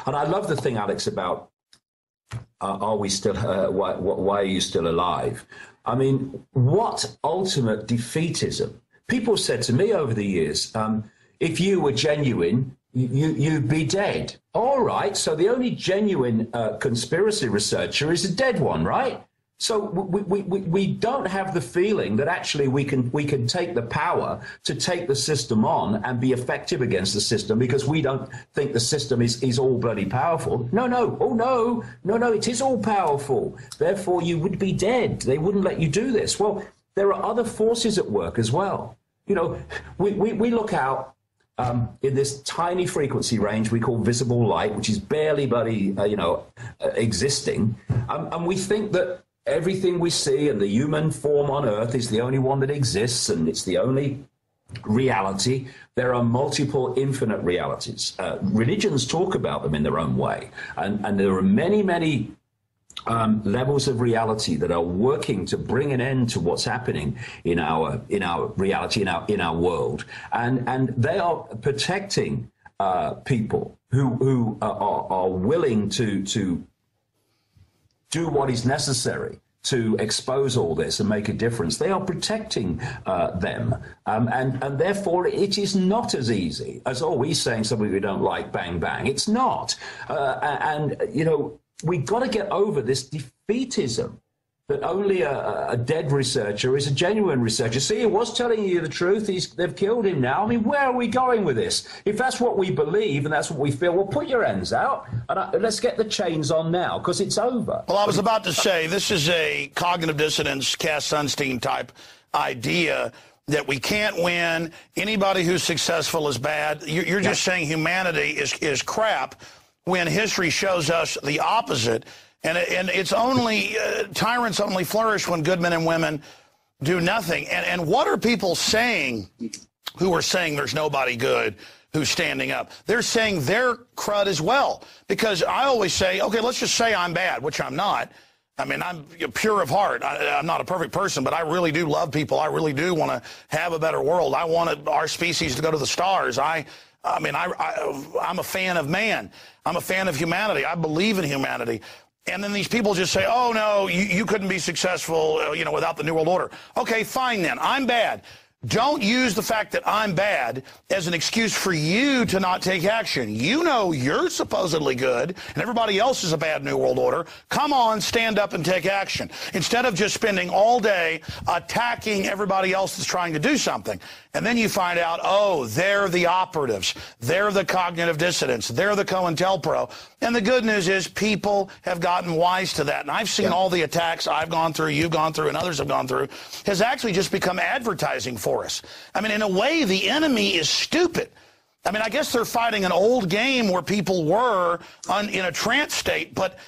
And I love the thing, Alex, about are we still, why are you still alive? I mean, what ultimate defeatism? People said to me over the years, if you were genuine, you'd be dead. All right, so the only genuine conspiracy researcher is a dead one, right? So we don't have the feeling that actually we can take the power to take the system on and be effective against the system, because we don't think the system is all bloody powerful. No, it is all powerful. Therefore, you would be dead. They wouldn't let you do this. Well, there are other forces at work as well. You know, we look out in this tiny frequency range we call visible light, which is barely bloody, existing, and we think that everything we see and the human form on Earth is the only one that exists, and it's the only reality. There are multiple infinite realities. Religions talk about them in their own way, and there are many levels of reality that are working to bring an end to what's happening in our reality, in our world, and they are protecting people who are willing to do what is necessary to expose all this and make a difference. They are protecting them. And therefore, it is not as easy as always saying something we don't like, bang, bang. It's not. We've got to get over this defeatism that only a dead researcher is a genuine researcher. See, he was telling you the truth. They've killed him now. I mean, where are we going with this? If that's what we believe and that's what we feel, well, put your hands out and let's get the chains on now, because it's over. Well, I was about to say, this is a cognitive dissonance, Cass Sunstein type idea that we can't win. Anybody who's successful is bad. You're just saying humanity is crap, when history shows us the opposite. And it's only, tyrants only flourish when good men and women do nothing. And what are people saying who are saying there's nobody good who's standing up? They're saying they're crud as well. Because I always say, okay, let's just say I'm bad, which I'm not. I mean, I'm pure of heart. I'm not a perfect person, but I really do love people. I really do want to have a better world. I want our species to go to the stars. I'm a fan of man. I'm a fan of humanity. I believe in humanity. And then these people just say, oh, no, you couldn't be successful, without the New World Order. Okay, fine then. I'm bad. Don't use the fact that I'm bad as an excuse for you to not take action. You know you're supposedly good, and everybody else is a bad New World Order. Come on, stand up and take action, instead of just spending all day attacking everybody else that's trying to do something. And then you find out, oh, they're the operatives. They're the cognitive dissidents. They're the COINTELPRO. And the good news is people have gotten wise to that. And I've seen all the attacks I've gone through, you've gone through, and others have gone through, has actually just become advertising for us. I mean, in a way, the enemy is stupid. I mean, I guess they're fighting an old game where people were in a trance state, but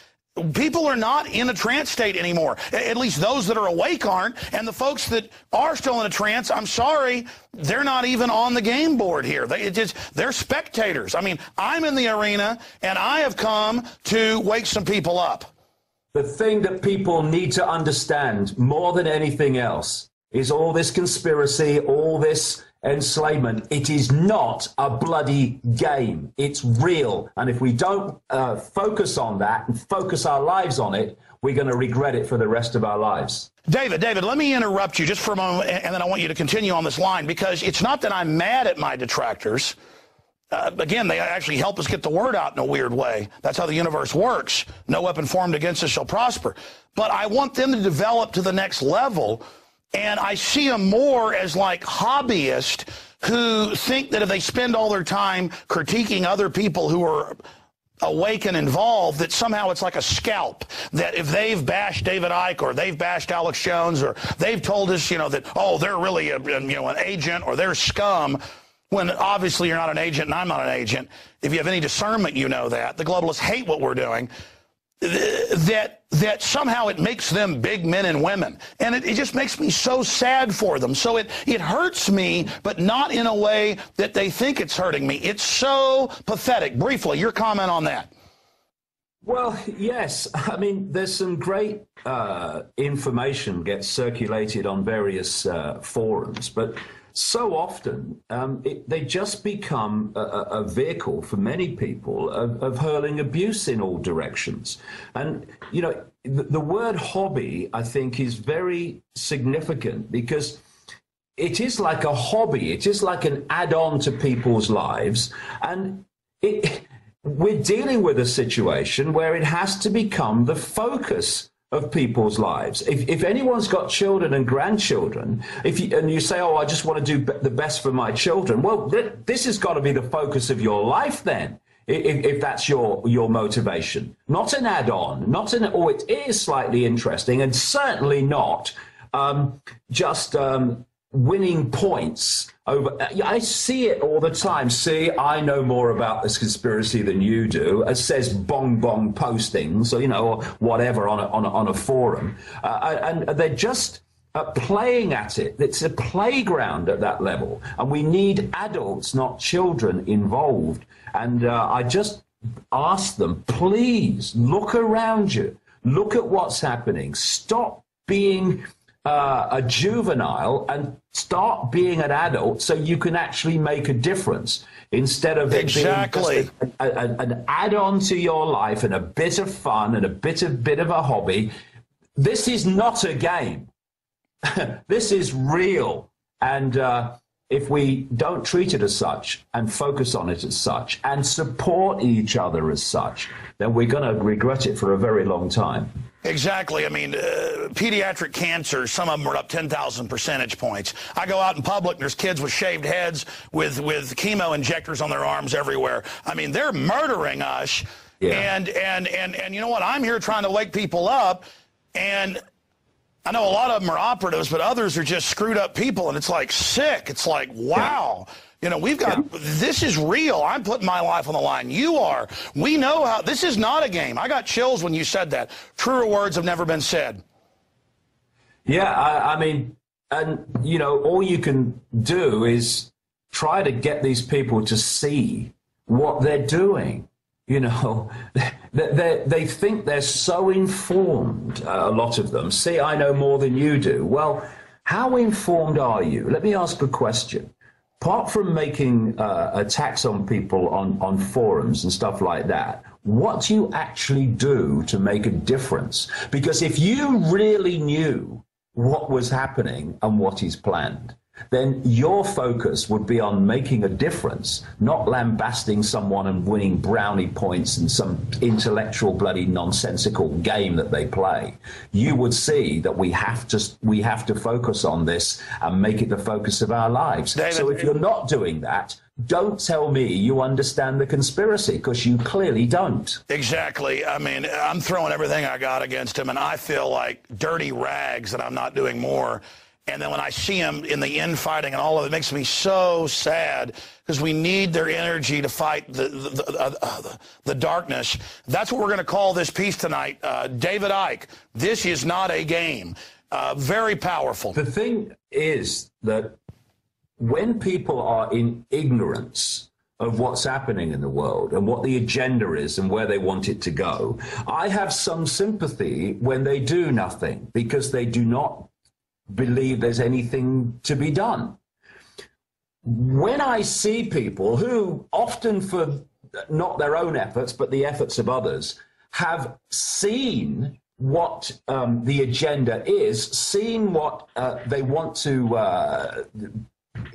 people are not in a trance state anymore. At least those that are awake aren't. And the folks that are still in a trance, I'm sorry, they're not even on the game board here. They're spectators. I mean, I'm in the arena, and I have come to wake some people up. The thing that people need to understand more than anything else is all this conspiracy, all this enslavement. It is not a bloody game. It's real. And if we don't focus on that and focus our lives on it, we're going to regret it for the rest of our lives. David, let me interrupt you just for a moment, and then I want you to continue on this line, because it's not that I'm mad at my detractors. Again, they actually help us get the word out in a weird way. That's how the universe works. No weapon formed against us shall prosper. But I want them to develop to the next level. And I see them more as like hobbyists who think that if they spend all their time critiquing other people who are awake and involved, that somehow it's like a scalp, that if they've bashed David Icke or they've bashed Alex Jones or they've told us, that, oh, they're really an agent or they're scum, when obviously you're not an agent and I'm not an agent. If you have any discernment, you know that. The globalists hate what we're doing. That somehow it makes them big men and women. And it just makes me so sad for them. So it hurts me, but not in a way that they think it's hurting me. It's so pathetic. Briefly, your comment on that. Well, yes. I mean, there's some great information gets circulated on various forums, but so often they just become a vehicle for many people of hurling abuse in all directions. And, you know, the word hobby, I think, is very significant because it is like a hobby. It is like an add-on to people's lives. And we're dealing with a situation where it has to become the focus of people's lives. If anyone's got children and grandchildren, and you say, oh, I just want to do the best for my children, well, this has got to be the focus of your life then, if that's your motivation. Not an add-on, not an, oh, it is slightly interesting, and certainly not just winning points over. I see it all the time. See, I know more about this conspiracy than you do. It says bong bong postings, or, you know, or whatever on a forum, and they're just playing at it. It's a playground at that level, and we need adults, not children, involved. And I just ask them, please look around you, look at what's happening, stop being a juvenile and start being an adult so you can actually make a difference instead of it being just an add-on to your life and a bit of fun and a bit of a hobby. This is not a game. This is real. And if we don't treat it as such and focus on it as such and support each other as such, then we're going to regret it for a very long time. Exactly. I mean, pediatric cancer, some of them are up 10,000 percentage points. I go out in public and there's kids with shaved heads with chemo injectors on their arms everywhere. I mean, they're murdering us. Yeah. And you know what? I'm here trying to wake people up, and I know a lot of them are operatives, but others are just screwed up people, and it's like sick. It's like, wow. Yeah. You know, we've got, this is real. I'm putting my life on the line. You are. We know how, this is not a game. I got chills when you said that. Truer words have never been said. Yeah, I mean, and, you know, all you can do is try to get these people to see what they're doing. You know, they think they're so informed, a lot of them. See, I know more than you do. Well, how informed are you? Let me ask a question. Apart from making attacks on people on forums and stuff like that, what do you actually do to make a difference? Because if you really knew what was happening and what is planned, then your focus would be on making a difference, not lambasting someone and winning brownie points and some intellectual bloody nonsensical game that they play. You would see that we have to focus on this and make it the focus of our lives. David, so if you're not doing that, don't tell me you understand the conspiracy, because you clearly don't. Exactly. I mean, I'm throwing everything I got against him, and I feel like dirty rags that I'm not doing more. And then when I see them in the infighting and all of it, makes me so sad, because we need their energy to fight the darkness. That's what we're going to call this piece tonight. David Icke, this is not a game. Very powerful. The thing is that when people are in ignorance of what's happening in the world and what the agenda is and where they want it to go, I have some sympathy when they do nothing, because they do not believe there's anything to be done. When I see people who, often for not their own efforts but the efforts of others, have seen what the agenda is, seen what they want to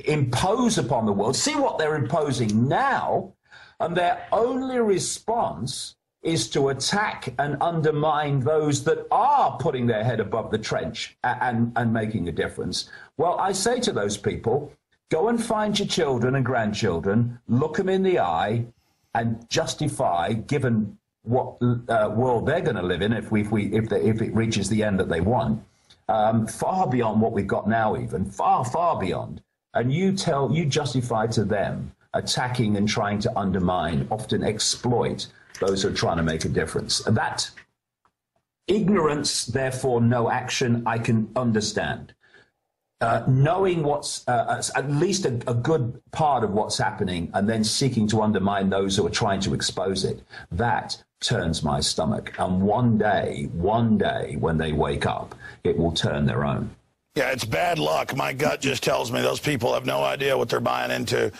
impose upon the world, see what they're imposing now, and their only response is to attack and undermine those that are putting their head above the trench and making a difference. Well, I say to those people, go and find your children and grandchildren, look them in the eye, and justify, given what world they're going to live in if it reaches the end that they want, far beyond what we've got now, even far beyond. And you justify to them attacking and trying to undermine, often exploit those who are trying to make a difference. That ignorance, therefore no action, I can understand. Knowing what's at least a good part of what's happening and then seeking to undermine those who are trying to expose it, that turns my stomach. And one day when they wake up, it will turn their own. Yeah, it's bad luck. My gut just tells me those people have no idea what they're buying into.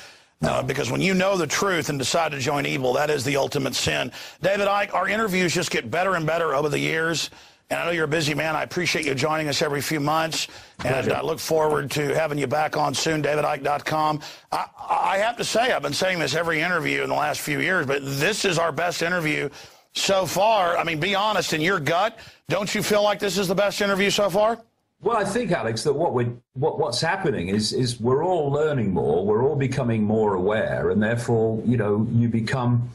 Because when you know the truth and decide to join evil, that is the ultimate sin. David Icke, our interviews just get better and better over the years. And I know you're a busy man. I appreciate you joining us every few months. And I look forward to having you back on soon, davidicke.com. I have to say, I've been saying this every interview in the last few years, but this is our best interview so far. I mean, be honest, in your gut, don't you feel like this is the best interview so far? Well, I think, Alex, that what's happening is we're all learning more, we're all becoming more aware, and therefore, you become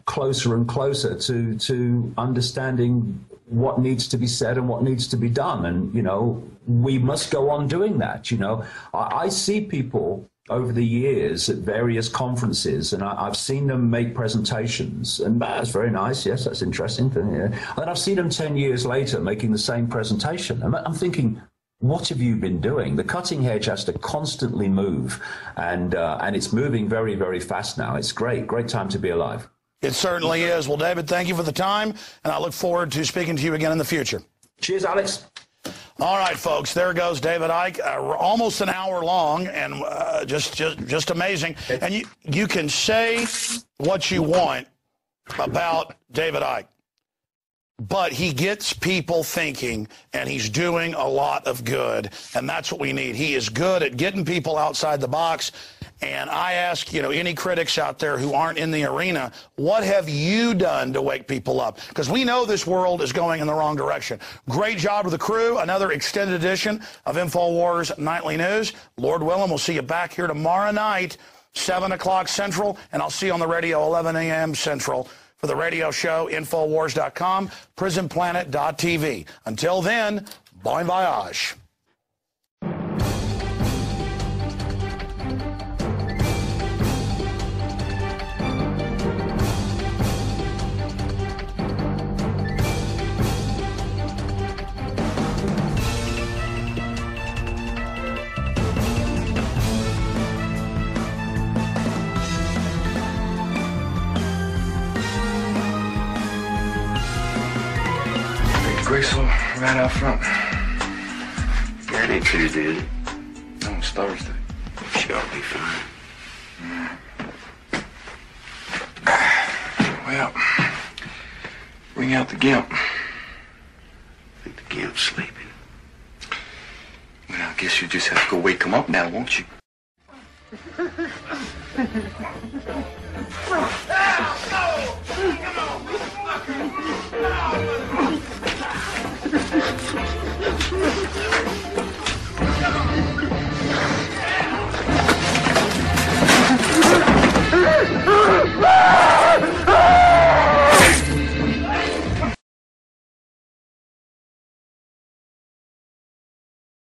closer and closer to understanding what needs to be said and what needs to be done. And, we must go on doing that. I see people over the years at various conferences, and I've seen them make presentations, and that's very nice. Yes, that's interesting. And I've seen them 10 years later making the same presentation. And I'm thinking, what have you been doing? The cutting edge has to constantly move, and it's moving very, very fast now. It's great time to be alive. It certainly is. Well, David, thank you for the time, and I look forward to speaking to you again in the future. Cheers, Alex. All right, folks, there goes David Icke, almost an hour long, and just amazing. And you can say what you want about David Icke, but he gets people thinking, and he's doing a lot of good, and that's what we need. He is good at getting people outside the box. And I ask, any critics out there who aren't in the arena, what have you done to wake people up? Because we know this world is going in the wrong direction. Great job with the crew. Another extended edition of InfoWars Nightly News. Lord willing, we'll see you back here tomorrow night, 7 o'clock Central, and I'll see you on the radio 11 a.m. Central for the radio show, Infowars.com, PrisonPlanet.tv. Until then, bon voyage. Graceful right out front. That ain't Tuesday, is it? No, it's Thursday. Sure, I'll be fine. Well, bring out the Gimp. I think the Gimp's sleeping. Well, I guess you just have to go wake him up now, won't you?